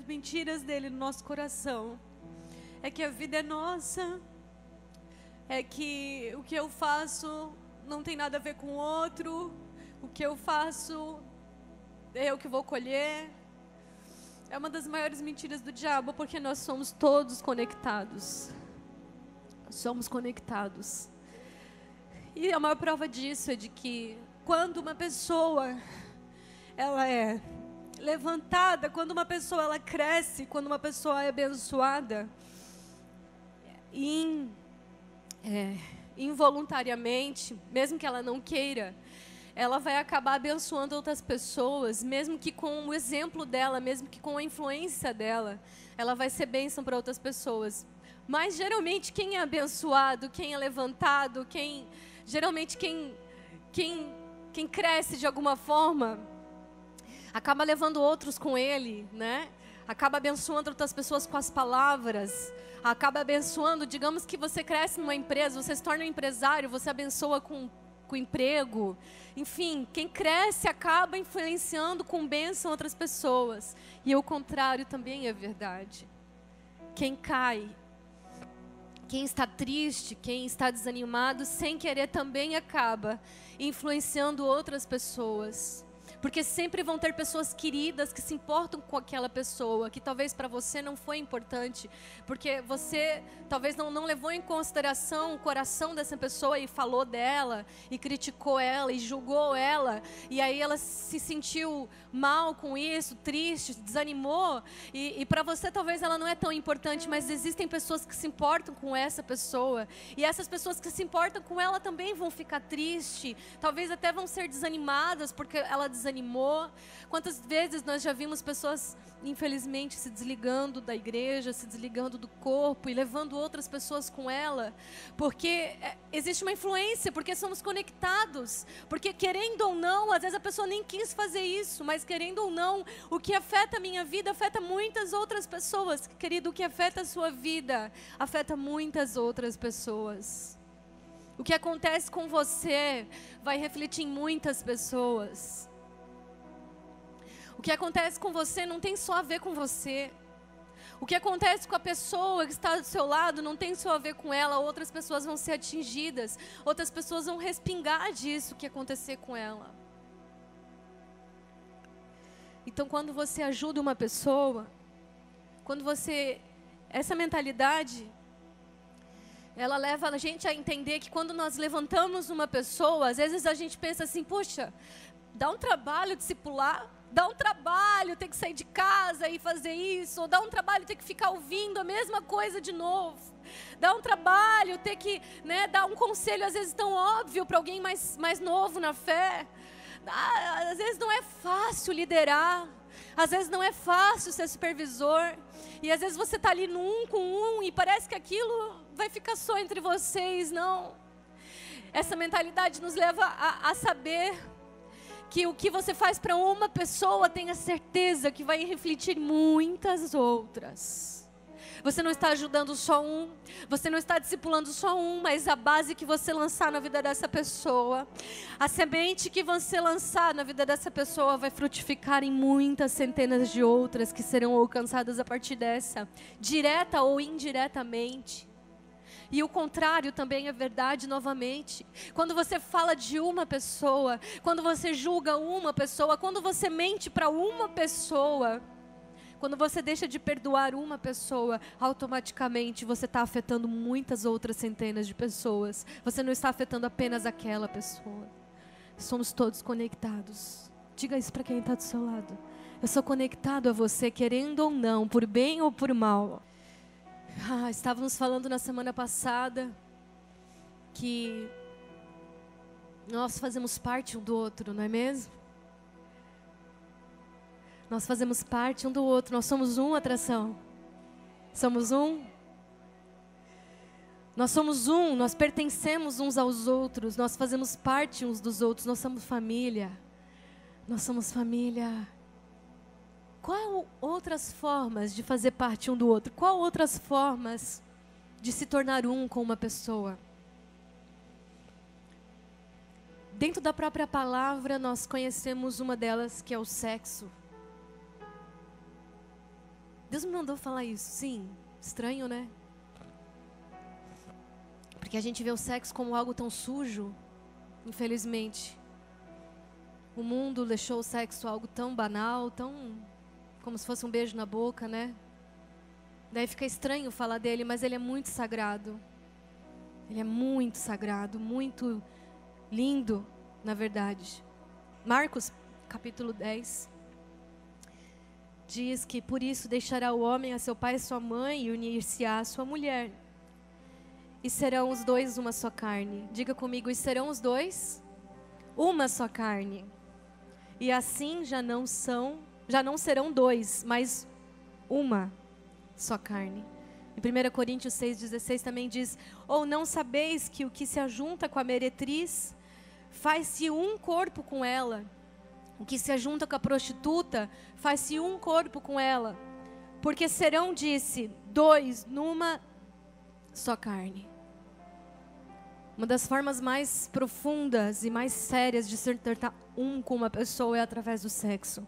mentiras dele no nosso coração é que a vida é nossa, é que o que eu faço não tem nada a ver com o outro, o que eu faço é eu que vou colher. É uma das maiores mentiras do diabo, porque nós somos todos conectados. Somos conectados. E a maior prova disso é de que quando uma pessoa ela é levantada, quando uma pessoa ela cresce, quando uma pessoa é abençoada, involuntariamente, mesmo que ela não queira, ela vai acabar abençoando outras pessoas, mesmo que com o exemplo dela, mesmo que com a influência dela, ela vai ser bênção para outras pessoas. Mas geralmente quem é abençoado, quem é levantado, geralmente quem cresce de alguma forma, acaba levando outros com ele, né? Acaba abençoando outras pessoas com as palavras, acaba abençoando, digamos que você cresce numa empresa, você se torna um empresário, você abençoa com emprego, enfim, quem cresce acaba influenciando com bênção outras pessoas, e o contrário também é verdade. Quem cai, quem está triste, quem está desanimado, sem querer também acaba influenciando outras pessoas. Porque sempre vão ter pessoas queridas que se importam com aquela pessoa, que talvez para você não foi importante, porque você talvez não levou em consideração o coração dessa pessoa e falou dela, e criticou ela, e julgou ela, e aí ela se sentiu mal com isso, triste, desanimou, e para você talvez ela não é tão importante, mas existem pessoas que se importam com essa pessoa, e essas pessoas que se importam com ela também vão ficar tristes, talvez até vão ser desanimadas, porque ela desanimou. Quantas vezes nós já vimos pessoas, infelizmente, se desligando da igreja, se desligando do corpo e levando outras pessoas com ela, porque existe uma influência, porque somos conectados, porque querendo ou não, às vezes a pessoa nem quis fazer isso, mas querendo ou não, o que afeta a minha vida afeta muitas outras pessoas. Querido, o que afeta a sua vida afeta muitas outras pessoas. O que acontece com você vai refletir em muitas pessoas. O que acontece com você não tem só a ver com você. O que acontece com a pessoa que está do seu lado não tem só a ver com ela. Outras pessoas vão ser atingidas. Outras pessoas vão respingar disso que acontecer com ela. Então, quando você ajuda uma pessoa, essa mentalidade, ela leva a gente a entender que quando nós levantamos uma pessoa, às vezes a gente pensa assim, puxa, dá um trabalho discipular, dá um trabalho ter que sair de casa e fazer isso, ou dá um trabalho ter que ficar ouvindo a mesma coisa de novo, dá um trabalho ter que, dar um conselho às vezes tão óbvio para alguém mais novo na fé. Às vezes não é fácil liderar, às vezes não é fácil ser supervisor, e às vezes você está ali no 1 com 1 e parece que aquilo vai ficar só entre vocês. Não, essa mentalidade nos leva a saber que o que você faz para uma pessoa, tenha certeza que vai refletir muitas outras. Você não está ajudando só um, você não está discipulando só um, mas a base que você lançar na vida dessa pessoa, a semente que você lançar na vida dessa pessoa vai frutificar em muitas centenas de outras que serão alcançadas a partir dessa, direta ou indiretamente. E o contrário também é verdade novamente. Quando você fala de uma pessoa, quando você julga uma pessoa, quando você mente para uma pessoa, quando você deixa de perdoar uma pessoa, automaticamente você está afetando muitas outras centenas de pessoas. Você não está afetando apenas aquela pessoa. Somos todos conectados. Diga isso para quem está do seu lado. Eu sou conectado a você, querendo ou não, por bem ou por mal. Estávamos falando na semana passada que nós fazemos parte um do outro, não é mesmo? Nós fazemos parte um do outro, nós somos um, atração. Somos um. Nós somos um, nós pertencemos uns aos outros, nós fazemos parte uns dos outros, nós somos família. Nós somos família. Qual outras formas de fazer parte um do outro? Qual outras formas de se tornar um com uma pessoa? Dentro da própria palavra, nós conhecemos uma delas, que é o sexo. Deus me mandou falar isso, sim. Estranho, né? Porque a gente vê o sexo como algo tão sujo, infelizmente. O mundo deixou o sexo algo tão banal, tão como se fosse um beijo na boca, né? Daí fica estranho falar dele, mas ele é muito sagrado. Ele é muito sagrado, muito lindo, na verdade. Marcos, capítulo 10, diz que por isso deixará o homem a seu pai e sua mãe e unir-se-á à sua mulher. E serão os dois uma só carne. Diga comigo, e serão os dois uma só carne. E assim já não serão dois, mas uma só carne. Em 1 Coríntios 6,16 também diz: ou não sabeis que o que se ajunta com a meretriz faz-se um corpo com ela? O que se ajunta com a prostituta faz-se um corpo com ela. Porque serão, disse, dois numa só carne. Uma das formas mais profundas e mais sérias de se tornar um com uma pessoa é através do sexo.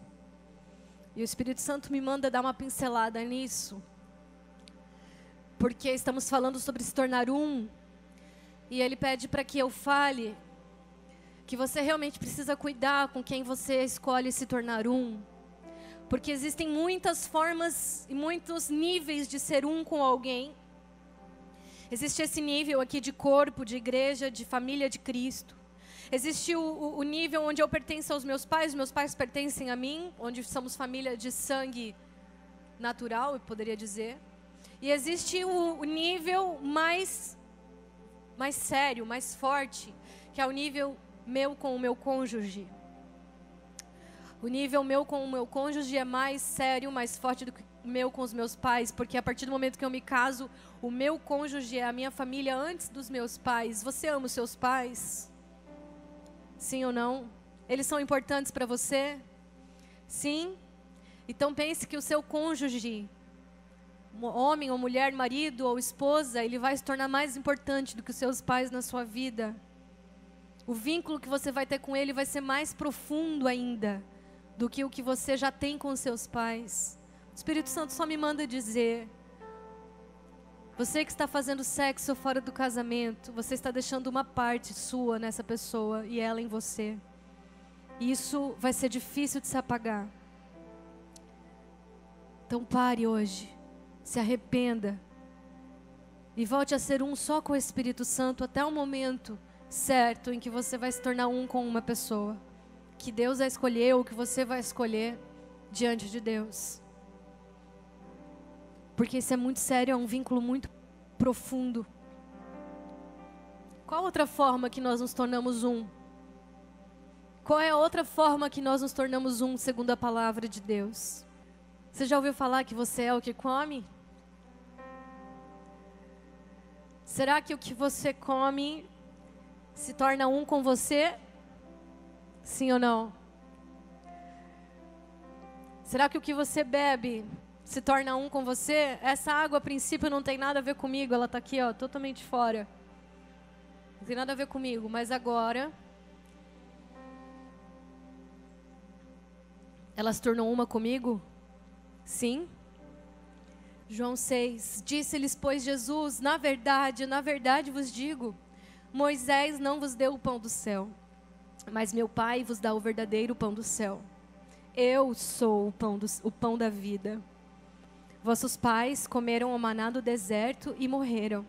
E o Espírito Santo me manda dar uma pincelada nisso. Porque estamos falando sobre se tornar um. E Ele pede para que eu fale que você realmente precisa cuidar com quem você escolhe se tornar um. Porque existem muitas formas e muitos níveis de ser um com alguém. Existe esse nível aqui de corpo, de igreja, de família de Cristo. Existe o nível onde eu pertenço aos meus pais pertencem a mim, onde somos família de sangue natural, eu poderia dizer. E existe o nível mais sério, mais forte, que é o nível meu com o meu cônjuge. O nível meu com o meu cônjuge é mais sério, mais forte do que o meu com os meus pais, porque a partir do momento que eu me caso, o meu cônjuge é a minha família antes dos meus pais. Você ama os seus pais? Sim ou não? Eles são importantes para você? Sim? Então pense que o seu cônjuge, homem ou mulher, marido ou esposa, ele vai se tornar mais importante do que os seus pais na sua vida. O vínculo que você vai ter com ele vai ser mais profundo ainda do que o que você já tem com os seus pais. O Espírito Santo só me manda dizer: você que está fazendo sexo fora do casamento, você está deixando uma parte sua nessa pessoa e ela em você. E isso vai ser difícil de se apagar. Então pare hoje, se arrependa e volte a ser um só com o Espírito Santo até o momento certo em que você vai se tornar um com uma pessoa que Deus vai escolher ou que você vai escolher diante de Deus. Porque isso é muito sério, é um vínculo muito profundo. Qual outra forma que nós nos tornamos um? Qual é a outra forma que nós nos tornamos um segundo a palavra de Deus? Você já ouviu falar que você é o que come? Será que o que você come se torna um com você? Sim ou não? Será que o que você bebe se torna um com você? Essa água, a princípio, não tem nada a ver comigo. Ela está aqui, ó, totalmente fora. Não tem nada a ver comigo. Mas agora, ela se tornou uma comigo? Sim. João 6. Disse-lhes, pois, Jesus: na verdade vos digo, Moisés não vos deu o pão do céu, mas meu Pai vos dá o verdadeiro pão do céu. Eu sou o pão da vida. Vossos pais comeram o maná do deserto e morreram.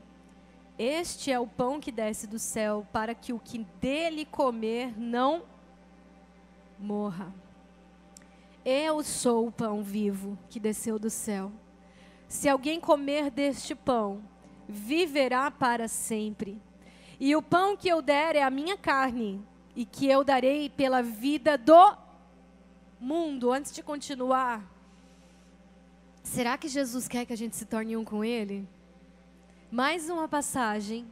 Este é o pão que desce do céu, para que o que dele comer não morra. Eu sou o pão vivo que desceu do céu. Se alguém comer deste pão, viverá para sempre. E o pão que eu der é a minha carne, e que eu darei pela vida do mundo. Antes de continuar, será que Jesus quer que a gente se torne um com Ele? Mais uma passagem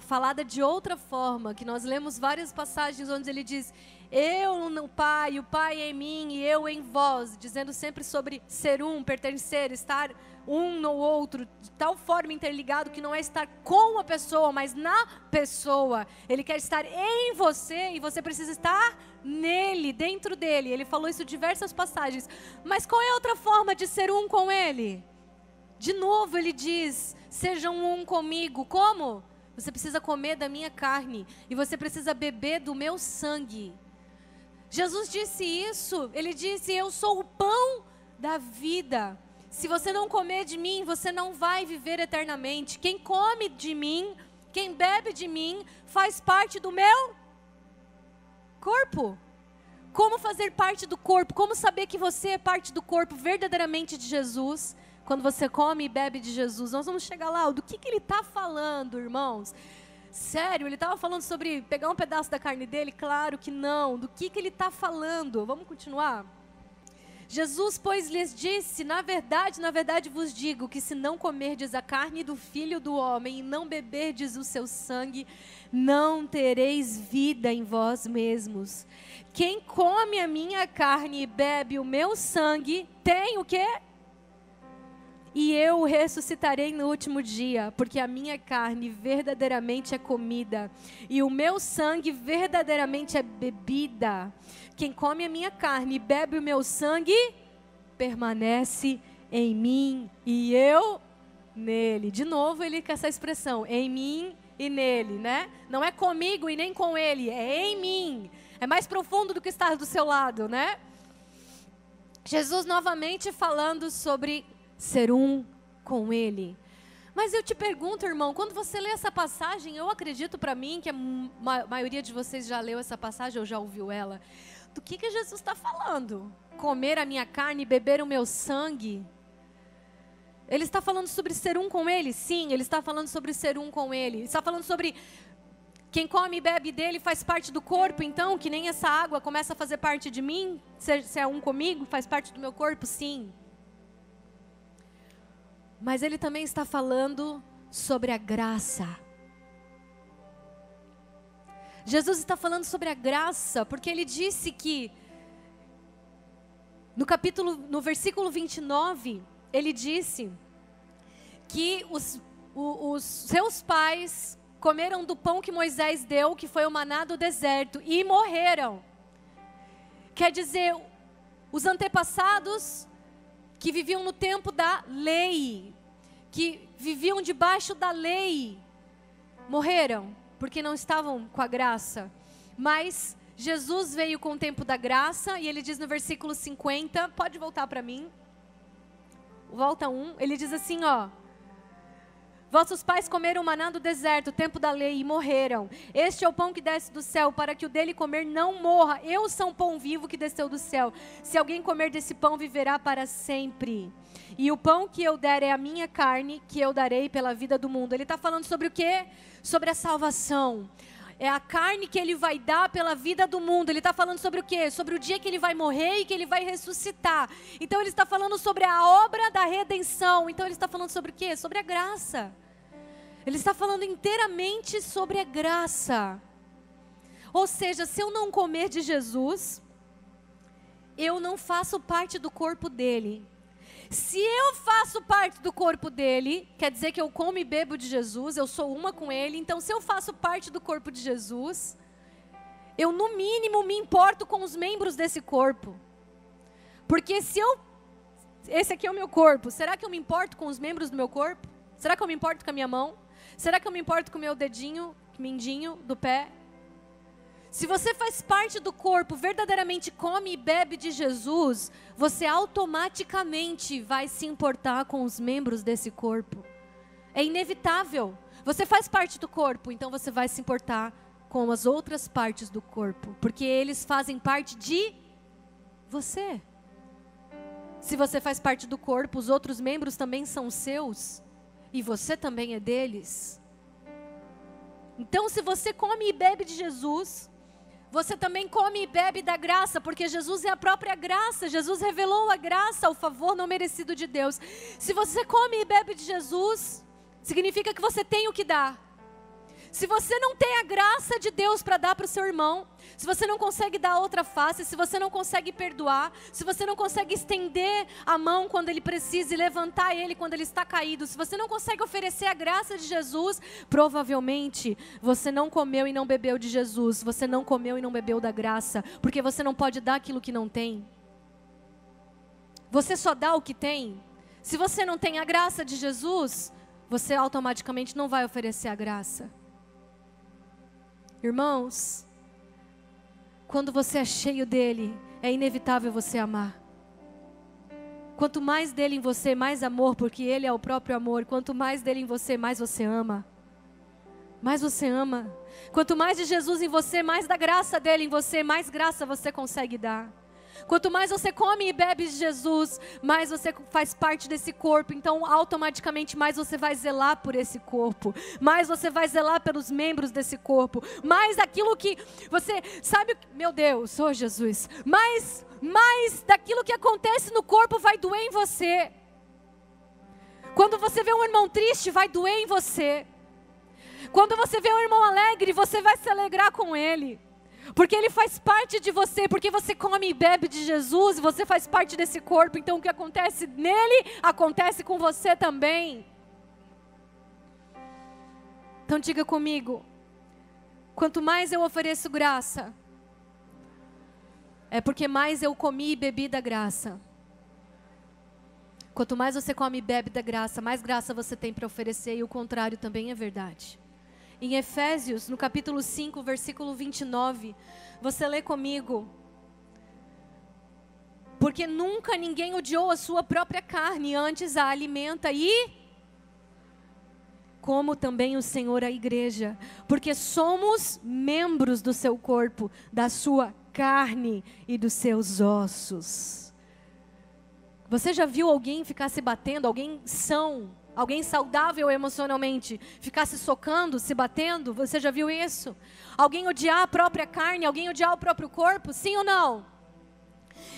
falada de outra forma, que nós lemos várias passagens onde ele diz, eu no Pai, o Pai em mim e eu em vós, dizendo sempre sobre ser um, pertencer, estar um no outro, de tal forma interligado que não é estar com a pessoa, mas na pessoa. Ele quer estar em você e você precisa estar nele, dentro dele. Ele falou isso em diversas passagens. Mas qual é a outra forma de ser um com ele? De novo ele diz, sejam um comigo. Como? Você precisa comer da minha carne e você precisa beber do meu sangue. Jesus disse isso, ele disse, eu sou o pão da vida. Se você não comer de mim, você não vai viver eternamente. Quem come de mim, quem bebe de mim, faz parte do meu corpo. Como fazer parte do corpo? Como saber que você é parte do corpo verdadeiramente de Jesus? Quando você come e bebe de Jesus. Nós vamos chegar lá, do que ele está falando, irmãos? Sério, ele estava falando sobre pegar um pedaço da carne dele? Claro que não. Do que ele está falando? Vamos continuar? Jesus, pois, lhes disse, na verdade vos digo, que se não comerdes a carne do Filho do Homem e não beberdes o seu sangue, não tereis vida em vós mesmos. Quem come a minha carne e bebe o meu sangue, tem o quê? E eu o ressuscitarei no último dia, porque a minha carne verdadeiramente é comida, e o meu sangue verdadeiramente é bebida. Quem come a minha carne e bebe o meu sangue, permanece em mim, e eu nele. De novo ele quer essa expressão, em mim e nele, né? Não é comigo e nem com ele, é em mim. É mais profundo do que estar do seu lado, né? Jesus novamente falando sobre ser um com ele. Mas eu te pergunto, irmão, quando você lê essa passagem, eu acredito para mim que a maioria de vocês já leu essa passagem ou já ouviu ela. Do que Jesus está falando? Comer a minha carne e beber o meu sangue? Ele está falando sobre ser um com ele? Sim, ele está falando sobre ser um com ele. Ele está falando sobre quem come e bebe dele faz parte do corpo, então, que nem essa água começa a fazer parte de mim? Se é um comigo, faz parte do meu corpo? Sim. Mas ele também está falando sobre a graça. Jesus está falando sobre a graça, porque ele disse que, no versículo 29, ele disse que os seus pais comeram do pão que Moisés deu, que foi o maná do deserto, e morreram. Quer dizer, os antepassados que viviam no tempo da lei, que viviam debaixo da lei, morreram, porque não estavam com a graça. Mas Jesus veio com o tempo da graça, e ele diz no versículo 50, pode voltar para mim, volta 1, ele diz assim, ó: vossos pais comeram maná do deserto, tempo da lei, e morreram. Este é o pão que desce do céu, para que o dele comer não morra. Eu sou um pão vivo que desceu do céu. Se alguém comer desse pão, viverá para sempre. E o pão que eu der é a minha carne, que eu darei pela vida do mundo. Ele está falando sobre o quê? Sobre a salvação. É a carne que ele vai dar pela vida do mundo. Ele está falando sobre o quê? Sobre o dia que ele vai morrer e que ele vai ressuscitar. Então ele está falando sobre a obra da redenção. Então ele está falando sobre o quê? Sobre a graça. Ele está falando inteiramente sobre a graça. Ou seja, se eu não comer de Jesus, eu não faço parte do corpo dele. Se eu faço parte do corpo dele, quer dizer que eu como e bebo de Jesus, eu sou uma com ele. Então, se eu faço parte do corpo de Jesus, eu no mínimo me importo com os membros desse corpo. Porque esse aqui é o meu corpo, será que eu me importo com os membros do meu corpo? Será que eu me importo com a minha mão? Será que eu me importo com o meu dedinho, mindinho do pé? Se você faz parte do corpo, verdadeiramente come e bebe de Jesus, você automaticamente vai se importar com os membros desse corpo. É inevitável. Você faz parte do corpo, então você vai se importar com as outras partes do corpo, porque eles fazem parte de você. Se você faz parte do corpo, os outros membros também são seus, e você também é deles. Então, se você come e bebe de Jesus, você também come e bebe da graça, porque Jesus é a própria graça. Jesus revelou a graça, o favor não merecido de Deus. Se você come e bebe de Jesus, significa que você tem o que dar. Se você não tem a graça de Deus para dar para o seu irmão, se você não consegue dar outra face, se você não consegue perdoar, se você não consegue estender a mão quando ele precisa e levantar ele quando ele está caído, se você não consegue oferecer a graça de Jesus, provavelmente você não comeu e não bebeu de Jesus, você não comeu e não bebeu da graça, porque você não pode dar aquilo que não tem. Você só dá o que tem. Se você não tem a graça de Jesus, você automaticamente não vai oferecer a graça. Irmãos, quando você é cheio dele, é inevitável você amar. Quanto mais dele em você, mais amor, porque ele é o próprio amor. Quanto mais dele em você, mais você ama. Mais você ama. Quanto mais de Jesus em você, mais da graça dele em você, mais graça você consegue dar. Quanto mais você come e bebe de Jesus, mais você faz parte desse corpo. Então, automaticamente, mais você vai zelar por esse corpo. Mais você vai zelar pelos membros desse corpo. Mais daquilo que você... Sabe, meu Deus, oh Jesus. Mais daquilo que acontece no corpo vai doer em você. Quando você vê um irmão triste, vai doer em você. Quando você vê um irmão alegre, você vai se alegrar com ele. Porque ele faz parte de você, porque você come e bebe de Jesus, e você faz parte desse corpo, então o que acontece nele, acontece com você também. Então diga comigo, quanto mais eu ofereço graça, é porque mais eu comi e bebi da graça. Quanto mais você come e bebe da graça, mais graça você tem para oferecer, e o contrário também é verdade. Em Efésios, no capítulo 5, versículo 29, você lê comigo. Porque nunca ninguém odiou a sua própria carne, antes a alimenta e... como também o Senhor a igreja. Porque somos membros do seu corpo, da sua carne e dos seus ossos. Você já viu alguém ficar se batendo, alguém são... Alguém saudável emocionalmente, ficar se socando, se batendo, você já viu isso? Alguém odiar a própria carne, alguém odiar o próprio corpo, sim ou não?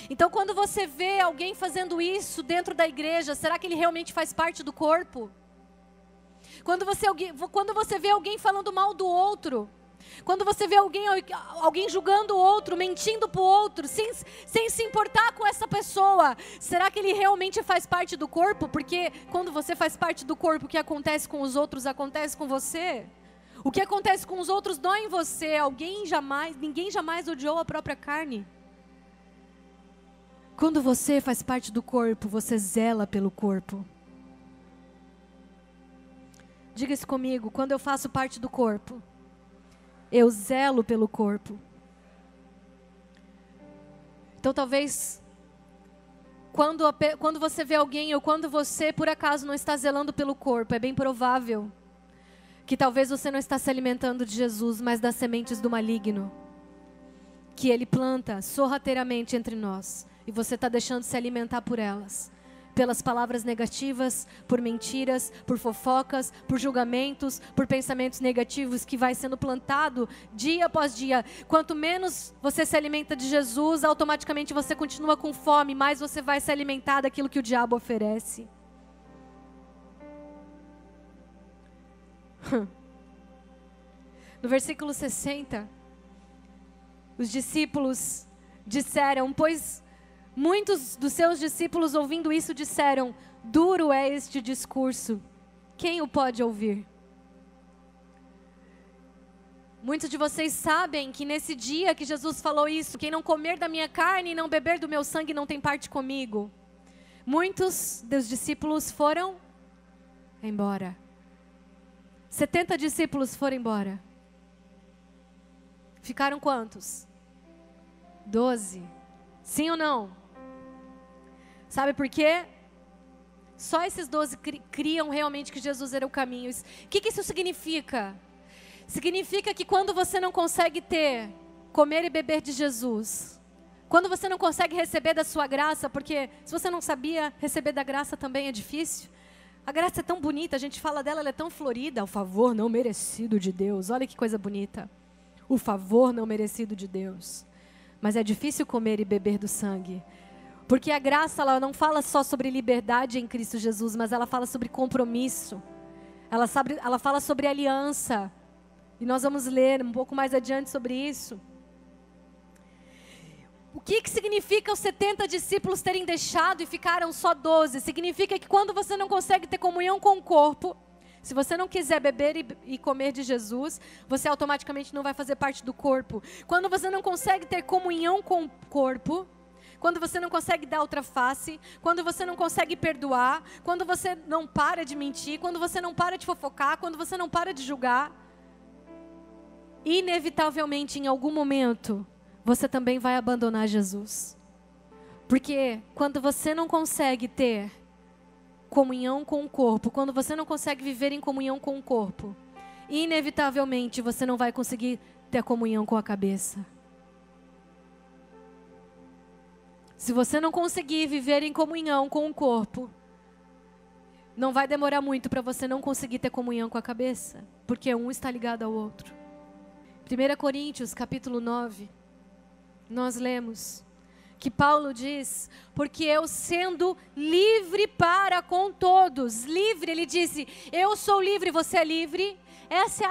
Então quando você vê alguém fazendo isso dentro da igreja, será que ele realmente faz parte do corpo? Quando você vê alguém falando mal do outro, quando você vê alguém julgando o outro, mentindo para o outro, sem se importar com essa pessoa, será que ele realmente faz parte do corpo? Porque quando você faz parte do corpo, o que acontece com os outros acontece com você. O que acontece com os outros dói em você. Ninguém jamais odiou a própria carne. Quando você faz parte do corpo, você zela pelo corpo. Diga isso comigo, quando eu faço parte do corpo, eu zelo pelo corpo. Então talvez, quando você vê alguém, ou quando você por acaso não está zelando pelo corpo, é bem provável que talvez você não está se alimentando de Jesus, mas das sementes do maligno, que ele planta sorrateiramente entre nós, e você está deixando de se alimentar por elas. Pelas palavras negativas, por mentiras, por fofocas, por julgamentos, por pensamentos negativos que vai sendo plantado dia após dia. Quanto menos você se alimenta de Jesus, automaticamente você continua com fome, mais você vai se alimentar daquilo que o diabo oferece. No versículo 60, os discípulos disseram, pois... Muitos dos seus discípulos, ouvindo isso, disseram: duro é este discurso, quem o pode ouvir? Muitos de vocês sabem que nesse dia que Jesus falou isso, quem não comer da minha carne e não beber do meu sangue não tem parte comigo. Muitos dos discípulos foram embora. 70 discípulos foram embora. Ficaram quantos? 12. Sim ou não? Sabe por quê? Só esses 12 criam realmente que Jesus era o caminho. O que isso significa? Significa que quando você não consegue comer e beber de Jesus, quando você não consegue receber da sua graça, porque se você não sabia, receber da graça também é difícil. A graça é tão bonita, a gente fala dela, ela é tão florida. O favor não merecido de Deus, olha que coisa bonita. O favor não merecido de Deus. Mas é difícil comer e beber do sangue. Porque a graça, ela não fala só sobre liberdade em Cristo Jesus, mas ela fala sobre compromisso. Ela fala sobre aliança. E nós vamos ler um pouco mais adiante sobre isso. O que significa os 70 discípulos terem deixado e ficaram só 12? Significa que quando você não consegue ter comunhão com o corpo, se você não quiser beber e comer de Jesus, você automaticamente não vai fazer parte do corpo. Quando você não consegue ter comunhão com o corpo, quando você não consegue dar outra face, quando você não consegue perdoar, quando você não para de mentir, quando você não para de fofocar, quando você não para de julgar, inevitavelmente em algum momento você também vai abandonar Jesus. Porque quando você não consegue ter comunhão com o corpo, quando você não consegue viver em comunhão com o corpo, inevitavelmente você não vai conseguir ter comunhão com a cabeça. Se você não conseguir viver em comunhão com o corpo, não vai demorar muito para você não conseguir ter comunhão com a cabeça, porque um está ligado ao outro. 1 Coríntios, capítulo 9, nós lemos que Paulo diz, porque eu sendo livre para com todos, livre, ele disse, eu sou livre, você é livre? Essa é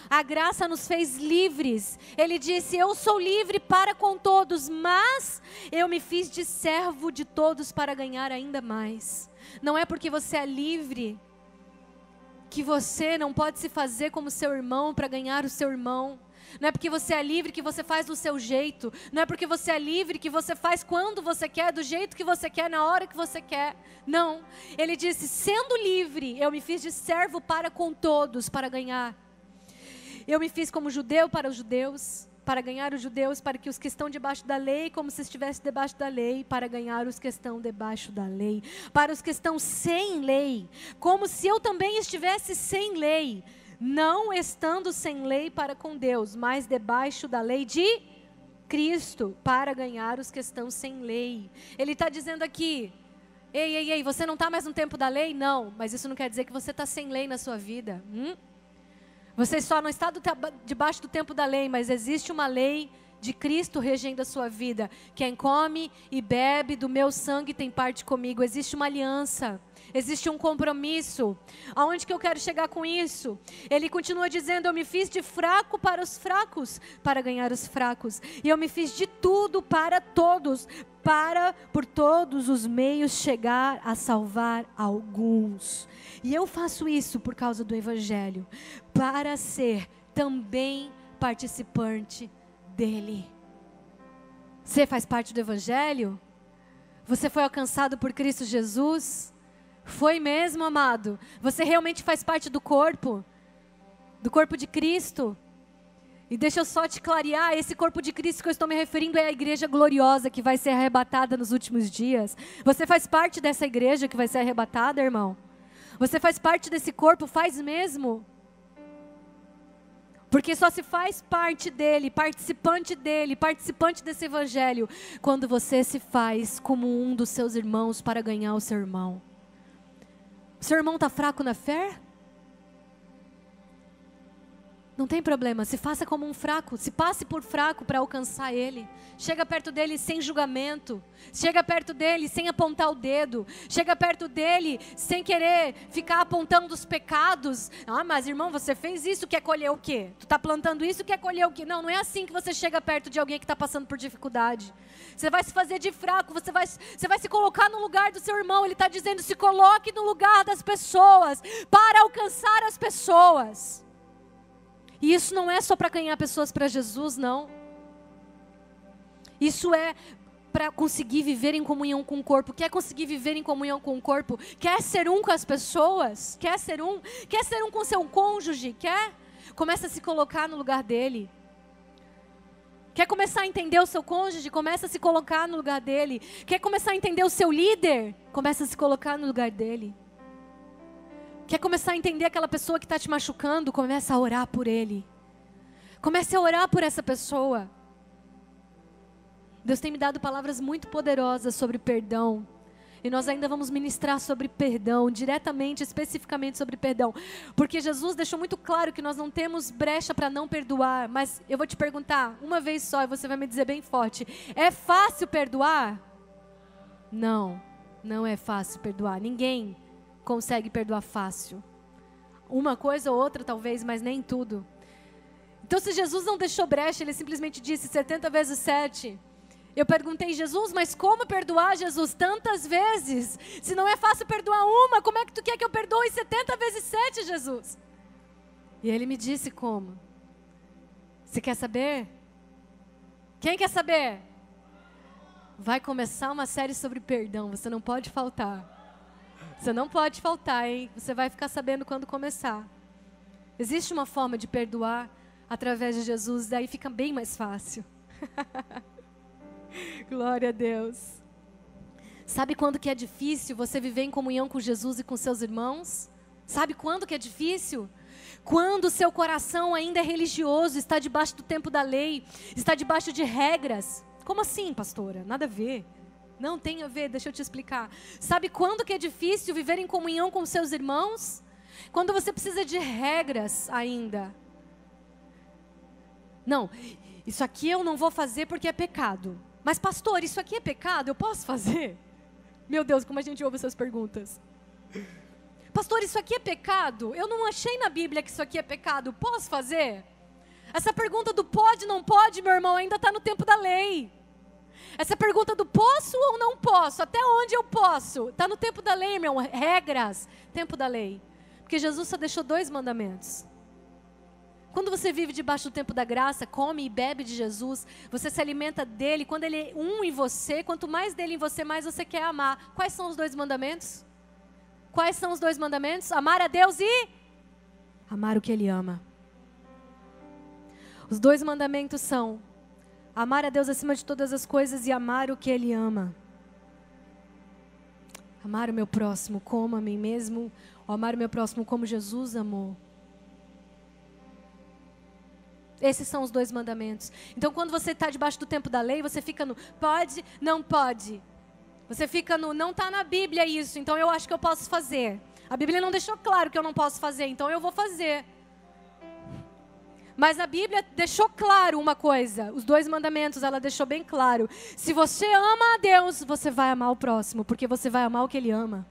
a graça nos fez livres. Ele disse, eu sou livre para com todos, mas eu me fiz de servo de todos para ganhar ainda mais. Não é porque você é livre que você não pode se fazer como seu irmão para ganhar o seu irmão. Não é porque você é livre que você faz do seu jeito. Não é porque você é livre que você faz quando você quer, do jeito que você quer, na hora que você quer. Não. Ele disse, sendo livre, eu me fiz de servo para com todos, para ganhar. Eu me fiz como judeu para os judeus, para ganhar os judeus, para que os que estão debaixo da lei, como se estivesse debaixo da lei, para ganhar os que estão debaixo da lei. Para os que estão sem lei, como se eu também estivesse sem lei. Não estando sem lei para com Deus, mas debaixo da lei de Cristo, para ganhar os que estão sem lei. Ele está dizendo aqui, ei, você não está mais no tempo da lei? Não, mas isso não quer dizer que você está sem lei na sua vida. Você só não está debaixo do tempo da lei, mas existe uma lei de Cristo regendo a sua vida. Quem come e bebe do meu sangue tem parte comigo. Existe uma aliança. Existe um compromisso. Aonde que eu quero chegar com isso? Ele continua dizendo, eu me fiz de fraco para os fracos, para ganhar os fracos. E eu me fiz de tudo para todos, para por todos os meios chegar a salvar alguns. E eu faço isso por causa do Evangelho, para ser também participante dele. Você faz parte do Evangelho? Você foi alcançado por Cristo Jesus? Foi mesmo, amado? Você realmente faz parte do corpo de Cristo? E deixa eu só te clarear, esse corpo de Cristo que eu estou me referindo é a igreja gloriosa que vai ser arrebatada nos últimos dias. Você faz parte dessa igreja que vai ser arrebatada, irmão? Você faz parte desse corpo, faz mesmo? Porque só se faz parte dele, participante desse evangelho, quando você se faz como um dos seus irmãos para ganhar o seu irmão. O seu irmão está fraco na fé? Não tem problema, se faça como um fraco, se passe por fraco para alcançar ele. Chega perto dele sem julgamento, chega perto dele sem apontar o dedo, chega perto dele sem querer ficar apontando os pecados. Ah, mas irmão, você fez isso, quer colher o quê? Tu está plantando isso, quer colher o quê? Não, não é assim que você chega perto de alguém que está passando por dificuldade. Você vai se fazer de fraco, você vai se colocar no lugar do seu irmão. Ele está dizendo, se coloque no lugar das pessoas, para alcançar as pessoas. E isso não é só para ganhar pessoas para Jesus, não. Isso é para conseguir viver em comunhão com o corpo. Quer conseguir viver em comunhão com o corpo? Quer ser um com as pessoas? Quer ser um com seu cônjuge? Quer? Começa a se colocar no lugar dele. Quer começar a entender o seu cônjuge? Começa a se colocar no lugar dele. Quer começar a entender o seu líder? Começa a se colocar no lugar dele. Quer começar a entender aquela pessoa que está te machucando? Começa a orar por ele. Comece a orar por essa pessoa. Deus tem me dado palavras muito poderosas sobre perdão. E nós ainda vamos ministrar sobre perdão, diretamente, especificamente sobre perdão. Porque Jesus deixou muito claro que nós não temos brecha para não perdoar. Mas eu vou te perguntar uma vez só e você vai me dizer bem forte. É fácil perdoar? Não, não é fácil perdoar. Ninguém consegue perdoar fácil. Uma coisa ou outra talvez, mas nem tudo. Então, se Jesus não deixou brecha, ele simplesmente disse 70 vezes 7. Eu perguntei, Jesus, mas como perdoar, Jesus, tantas vezes? Se não é fácil perdoar uma, como é que tu quer que eu perdoe 70 vezes 7, Jesus? E ele me disse como. Você quer saber? Quem quer saber? Vai começar uma série sobre perdão, você não pode faltar. Você não pode faltar, hein? Você vai ficar sabendo quando começar. Existe uma forma de perdoar através de Jesus, daí fica bem mais fácil. Glória a Deus. Sabe quando que é difícil você viver em comunhão com Jesus e com seus irmãos? Sabe quando que é difícil? Quando o seu coração ainda é religioso, está debaixo do tempo da lei, está debaixo de regras. Como assim, pastora? Nada a ver. Não tem a ver, deixa eu te explicar. Sabe quando que é difícil viver em comunhão com seus irmãos? Quando você precisa de regras ainda. Não, isso aqui eu não vou fazer porque é pecado. Mas pastor, isso aqui é pecado? Eu posso fazer? Meu Deus, como a gente ouve essas perguntas. Pastor, isso aqui é pecado? Eu não achei na Bíblia que isso aqui é pecado. Posso fazer? Essa pergunta do pode, não pode, meu irmão, ainda está no tempo da lei. Essa pergunta do posso ou não posso, até onde eu posso, está no tempo da lei, meu irmão. Regras, tempo da lei. Porque Jesus só deixou 2 mandamentos. Quando você vive debaixo do tempo da graça, come e bebe de Jesus, você se alimenta dele, quando ele é um em você, quanto mais dele em você, mais você quer amar. Quais são os 2 mandamentos? Quais são os 2 mandamentos? Amar a Deus e amar o que ele ama. Os 2 mandamentos são amar a Deus acima de todas as coisas e amar o que ele ama. Amar o meu próximo como a mim mesmo, ou amar o meu próximo como Jesus amou. Esses são os 2 mandamentos. Então, quando você está debaixo do tempo da lei, você fica no pode, não pode. Você fica no não está na Bíblia isso, então eu acho que eu posso fazer. A Bíblia não deixou claro que eu não posso fazer, então eu vou fazer. Mas a Bíblia deixou claro uma coisa, os 2 mandamentos, ela deixou bem claro. Se você ama a Deus, você vai amar o próximo, porque você vai amar o que ele ama.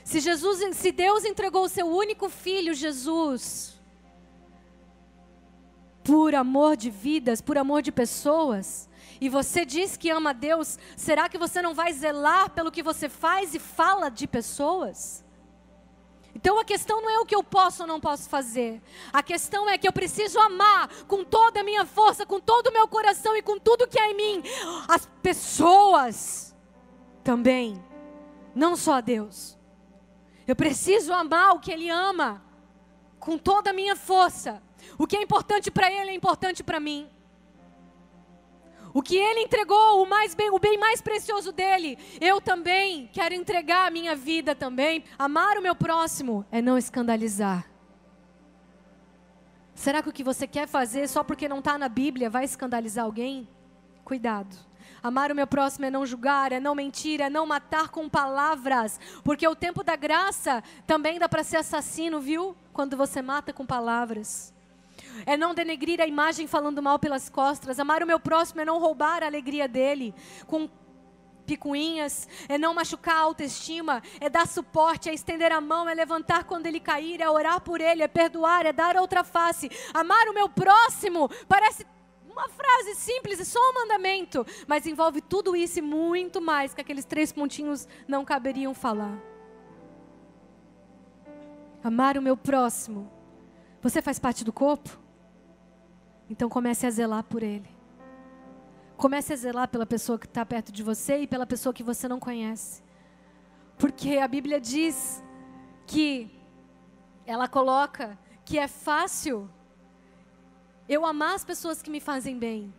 Se Deus entregou o seu único filho, Jesus, por amor de vidas, por amor de pessoas, e você diz que ama a Deus, será que você não vai zelar pelo que você faz e fala de pessoas? Então a questão não é o que eu posso ou não posso fazer. A questão é que eu preciso amar com toda a minha força, com todo o meu coração e com tudo que há em mim, as pessoas também, não só a Deus. Eu preciso amar o que Ele ama com toda a minha força. O que é importante para Ele é importante para mim. O que Ele entregou, o bem mais precioso dEle, eu também quero entregar a minha vida também. Amar o meu próximo é não escandalizar. Será que o que você quer fazer só porque não está na Bíblia vai escandalizar alguém? Cuidado. Amar o meu próximo é não julgar, é não mentir, é não matar com palavras. Porque o tempo da graça também dá para ser assassino, viu? Quando você mata com palavras. É não denegrir a imagem falando mal pelas costas. Amar o meu próximo é não roubar a alegria dele com picuinhas. É não machucar a autoestima. É dar suporte, é estender a mão, é levantar quando ele cair, é orar por ele, é perdoar, é dar outra face. Amar o meu próximo parece uma frase simples e só um mandamento, mas envolve tudo isso e muito mais que aqueles 3 pontinhos não caberiam falar. Amar o meu próximo. Você faz parte do corpo? Então comece a zelar por ele. Comece a zelar pela pessoa que está perto de você e pela pessoa que você não conhece. Porque a Bíblia diz que ela coloca que é fácil eu amar as pessoas que me fazem bem.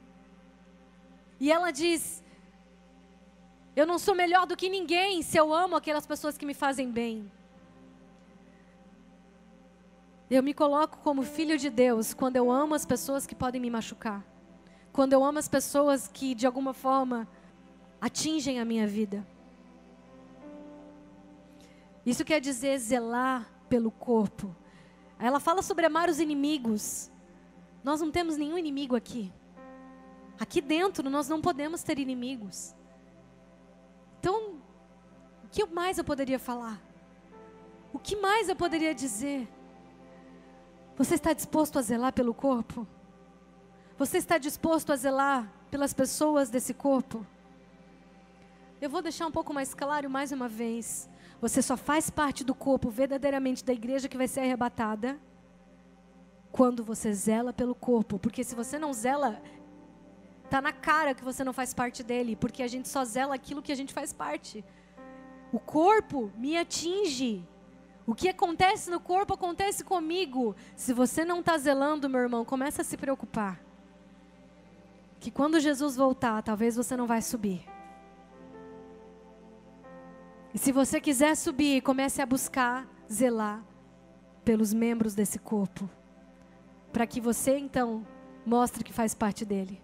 E ela diz, eu não sou melhor do que ninguém se eu amo aquelas pessoas que me fazem bem. Eu me coloco como filho de Deus quando eu amo as pessoas que podem me machucar. Quando eu amo as pessoas que de alguma forma atingem a minha vida. Isso quer dizer zelar pelo corpo. Ela fala sobre amar os inimigos. Nós não temos nenhum inimigo aqui. Aqui dentro nós não podemos ter inimigos. Então, o que mais eu poderia falar? O que mais eu poderia dizer? Você está disposto a zelar pelo corpo? Você está disposto a zelar pelas pessoas desse corpo? Eu vou deixar um pouco mais claro mais uma vez. Você só faz parte do corpo verdadeiramente da igreja que vai ser arrebatada quando você zela pelo corpo. Porque se você não zela, está na cara que você não faz parte dele. Porque a gente só zela aquilo que a gente faz parte. O corpo me atinge. O que acontece no corpo acontece comigo. Se você não está zelando, meu irmão, começa a se preocupar. Que quando Jesus voltar, talvez você não vai subir. E se você quiser subir, comece a buscar zelar pelos membros desse corpo. Para que você, então, mostre que faz parte dele.